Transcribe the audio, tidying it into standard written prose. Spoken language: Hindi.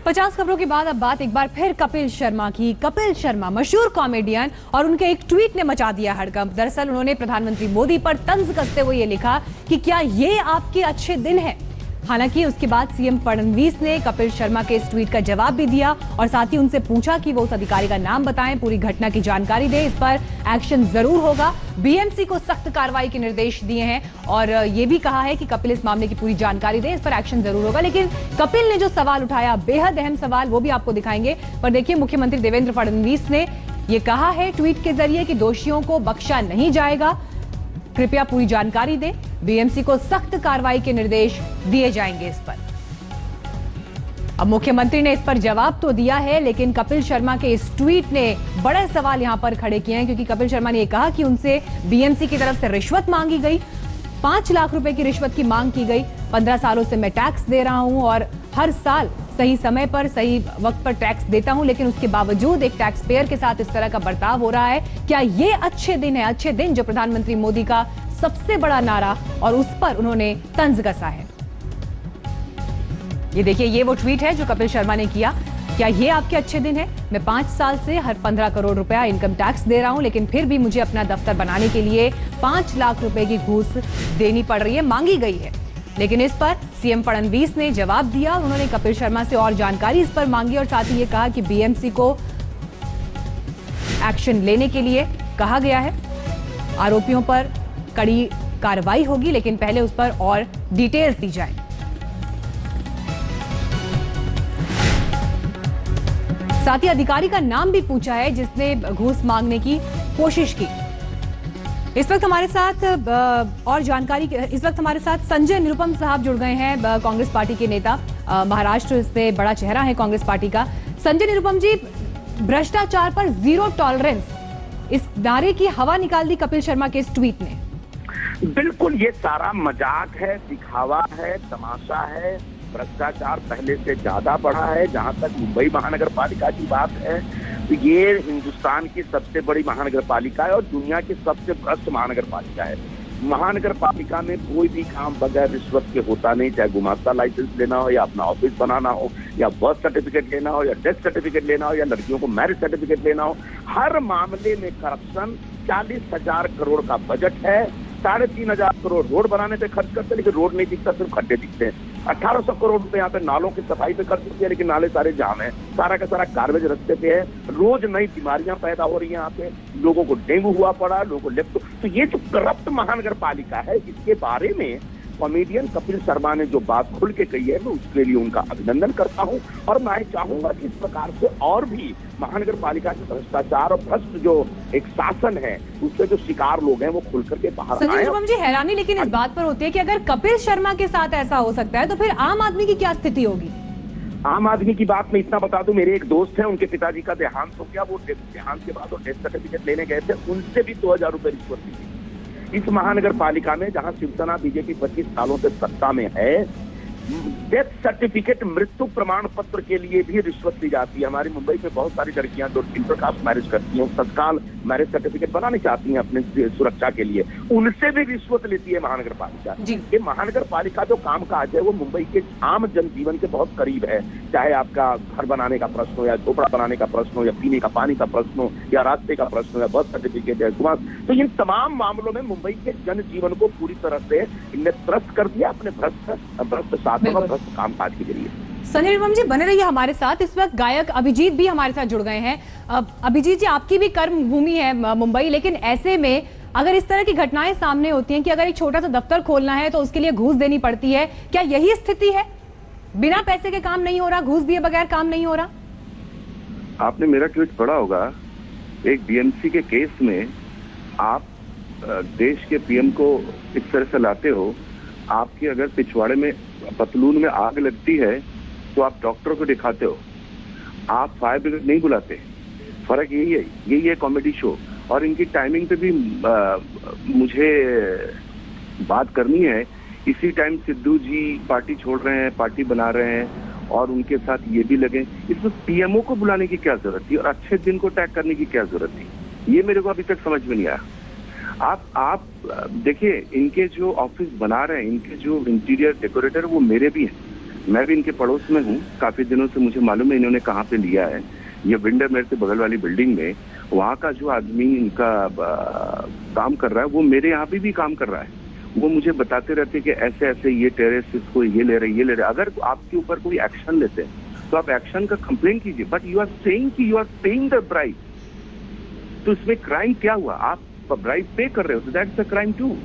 50 खबरों के बाद अब बात एक बार फिर कपिल शर्मा की। कपिल शर्मा मशहूर कॉमेडियन और उनके एक ट्वीट ने मचा दिया हड़कंप। दरअसल उन्होंने प्रधानमंत्री मोदी पर तंज कसते हुए ये लिखा कि क्या ये आपके अच्छे दिन हैं। हालांकि उसके बाद सीएम फडणवीस ने कपिल शर्मा के इस ट्वीट का जवाब भी दिया और साथ ही उनसे पूछा कि वो उस अधिकारी का नाम बताएं, पूरी घटना की जानकारी दें, इस पर एक्शन जरूर होगा। बीएमसी को सख्त कार्रवाई के निर्देश दिए हैं और ये भी कहा है कि कपिल इस मामले की पूरी जानकारी दें, इस पर एक्शन जरूर होगा। लेकिन कपिल ने जो सवाल उठाया, बेहद अहम सवाल, वो भी आपको दिखाएंगे। पर देखिए, मुख्यमंत्री देवेंद्र फडणवीस ने ये कहा है ट्वीट के जरिए कि दोषियों को बख्शा नहीं जाएगा, कृपया पूरी जानकारी दें, बीएमसी को सख्त कार्रवाई के निर्देश दिए जाएंगे इस पर। अब मुख्यमंत्री ने इस पर जवाब तो दिया है, लेकिन कपिल शर्मा के इस ट्वीट ने बड़े सवाल यहां पर खड़े किए हैं, क्योंकि कपिल शर्मा ने यह कहा कि उनसे बीएमसी की तरफ से रिश्वत मांगी गई, 5 लाख रुपए की रिश्वत की मांग की गई। 15 सालों से मैं टैक्स दे रहा हूं और हर साल सही समय पर सही वक्त पर टैक्स देता हूं, लेकिन उसके बावजूद एक टैक्स पेयर के साथ इस तरह का बर्ताव हो रहा है। क्या ये अच्छे दिन है? अच्छे दिन जो प्रधानमंत्री मोदी का सबसे बड़ा नारा, और उस पर उन्होंने तंज कसा है। ये देखिए, ये वो ट्वीट है जो कपिल शर्मा ने किया। क्या ये आपके अच्छे दिन है? मैं 5 साल से हर 15 करोड़ रुपया इनकम टैक्स दे रहा हूं, लेकिन फिर भी मुझे अपना दफ्तर बनाने के लिए 5 लाख रुपए की घूस देनी पड़ रही है, मांगी गई है। लेकिन इस पर सीएम फडणवीस ने जवाब दिया। उन्होंने कपिल शर्मा से और जानकारी इस पर मांगी और साथ ही ये कहा कि बीएमसी को एक्शन लेने के लिए कहा गया है, आरोपियों पर कड़ी कार्रवाई होगी, लेकिन पहले उस पर और डिटेल्स दी जाए। साथ ही अधिकारी का नाम भी पूछा है जिसने घूस मांगने की कोशिश की। इस वक्त हमारे साथ और जानकारी, इस वक्त हमारे साथ संजय निरुपम साहब जुड़ गए हैं, कांग्रेस पार्टी के नेता, महाराष्ट्र से बड़ा चेहरा है कांग्रेस पार्टी का। संजय निरुपम जी, भ्रष्टाचार पर जीरो टॉलरेंस, इस नारे की हवा निकाल दी कपिल शर्मा के इस ट्वीट ने। बिल्कुल, ये सारा मजाक है, दिखावा है, तमाशा है। भ्रष्टाचार पहले से ज्यादा बढ़ा है। जहां तक मुंबई महानगर पालिका की बात है, तो ये हिंदुस्तान की सबसे बड़ी महानगर पालिका है और दुनिया की सबसे भ्रष्ट महानगर पालिका है। महानगर पालिका में कोई भी काम बगैर रिश्वत के होता नहीं, चाहे गुमास्ता लाइसेंस लेना हो या अपना ऑफिस बनाना हो या बर्थ सर्टिफिकेट लेना हो या डेथ सर्टिफिकेट लेना हो या लड़कियों को मैरिज सर्टिफिकेट लेना हो, हर मामले में करप्शन। 40,000 करोड़ का बजट है, 3,500 करोड़ रोड बनाने पे खर्च करते हैं, लेकिन रोड नहीं दिखता, सिर्फ खड्डे दिखते हैं। 1,800 करोड़ रुपए यहाँ पे नालों की सफाई पे खर्च होती है, लेकिन नाले सारे जाम है, सारा का सारा गार्बेज रास्ते पे है। रोज नई बीमारियां पैदा हो रही है यहाँ पे, लोगों को डेंगू हुआ पड़ा, लोगों को लेप्टो। तो ये जो करप्ट महानगर पालिका है, इसके बारे में कॉमेडियन कपिल शर्मा ने जो बात खुल के कही है, मैं उसके लिए उनका अभिनंदन करता हूं और मैं चाहूंगा कि इस प्रकार से और भी महानगर पालिका के भ्रष्टाचार और भ्रष्ट जो एक शासन है, उससे जो शिकार लोग हैं वो खुल करके बाहर आए। संजय निरुपम जी, हैरानी लेकिन इस बात पर होती है कि अगर कपिल शर्मा के साथ ऐसा हो सकता है तो फिर आम आदमी की क्या स्थिति होगी? आम आदमी की बात मैं इतना बता दूं, मेरे एक दोस्त हैं, उनके पिताजी का देहांत हो गया, वो देहांत के बाद वो डेथ सर्टिफिकेट लेने गए थे, उनसे भी 2,000 रुपए रिश्वत दी थी। इस महानगर पालिका में जहां शिवसेना बीजेपी 25 सालों से सत्ता में है, डेथ सर्टिफिकेट, मृत्यु प्रमाण पत्र के लिए भी रिश्वत दी जाती है। हमारी मुंबई में बहुत सारी लड़कियां जो इंटरकास्ट मैरिज करती हैं, तत्काल मैरिज सर्टिफिकेट बनाने चाहती हैं अपने सुरक्षा के लिए, उनसे भी रिश्वत लेती है महानगर पालिका। ये महानगर पालिका जो कामकाज है वो मुंबई के आम जनजीवन के बहुत करीब है। चाहे आपका घर बनाने का प्रश्न हो या झोपड़ा बनाने का प्रश्न हो या पीने का पानी का प्रश्न हो या रास्ते का प्रश्न हो या बर्थ सर्टिफिकेट है, तो इन तमाम मामलों में मुंबई के जनजीवन को पूरी तरह से इनने त्रस्त कर दिया अपने भ्रष्ट कामकाज के जरिए। संजय निरुपम जी, बने रहिए हमारे साथ। इस वक्त गायक अभिजीत भी हमारे साथ जुड़ गए हैं। अभिजीत जी, आपकी भी कर्म भूमि है मुंबई, लेकिन ऐसे में अगर इस तरह की घटनाएं सामने होती हैं कि अगर एक छोटा सा दफ्तर खोलना है तो उसके लिए घूस देनी पड़ती है, क्या यही स्थिति है? बिना पैसे के काम नहीं हो रहा, घूस दिए बगैर काम नहीं हो रहा? आपने मेरा ट्वीट पढ़ा होगा, एक बीएमसी के केस में आप देश के पीएम को इस तरह से लाते हो। आपकी अगर पिछवाड़े में पतलून में आग लगती है तो आप डॉक्टर को दिखाते हो, आप फायर ब्रिगेड नहीं बुलाते। फर्क यही है कॉमेडी शो। और इनकी टाइमिंग पे भी मुझे बात करनी है। इसी टाइम सिद्धू जी पार्टी छोड़ रहे हैं, पार्टी बना रहे हैं और उनके साथ ये भी लगे। इसमें पीएमओ को बुलाने की क्या जरूरत थी और अच्छे दिन को टैग करने की क्या जरूरत थी? ये मेरे को अभी तक समझ में नहीं आया। आप देखिए, इनके जो ऑफिस बना रहे हैं, इनके जो इंटीरियर डेकोरेटर वो मेरे भी हैं। मैं भी इनके पड़ोस में हूँ, काफी दिनों से मुझे मालूम है इन्होंने कहाँ पे लिया है। ये विंडरमेर के बगल वाली बिल्डिंग में, वहाँ का जो आदमी इनका काम कर रहा है वो मेरे यहाँ भी काम कर रहा है। वो मुझे बताते रहते कि ऐसे ऐसे ये टेरेस इसको ये ले रहे। अगर आपके ऊपर कोई एक्शन लेते हैं तो आप एक्शन का कंप्लेन कीजिए, बट यू आर सेइंग कि you are paying the bribe. तो इसमें क्राइम क्या हुआ? आप ब्राइब पे कर रहे हो, तो दैट्स अ क्राइम टू।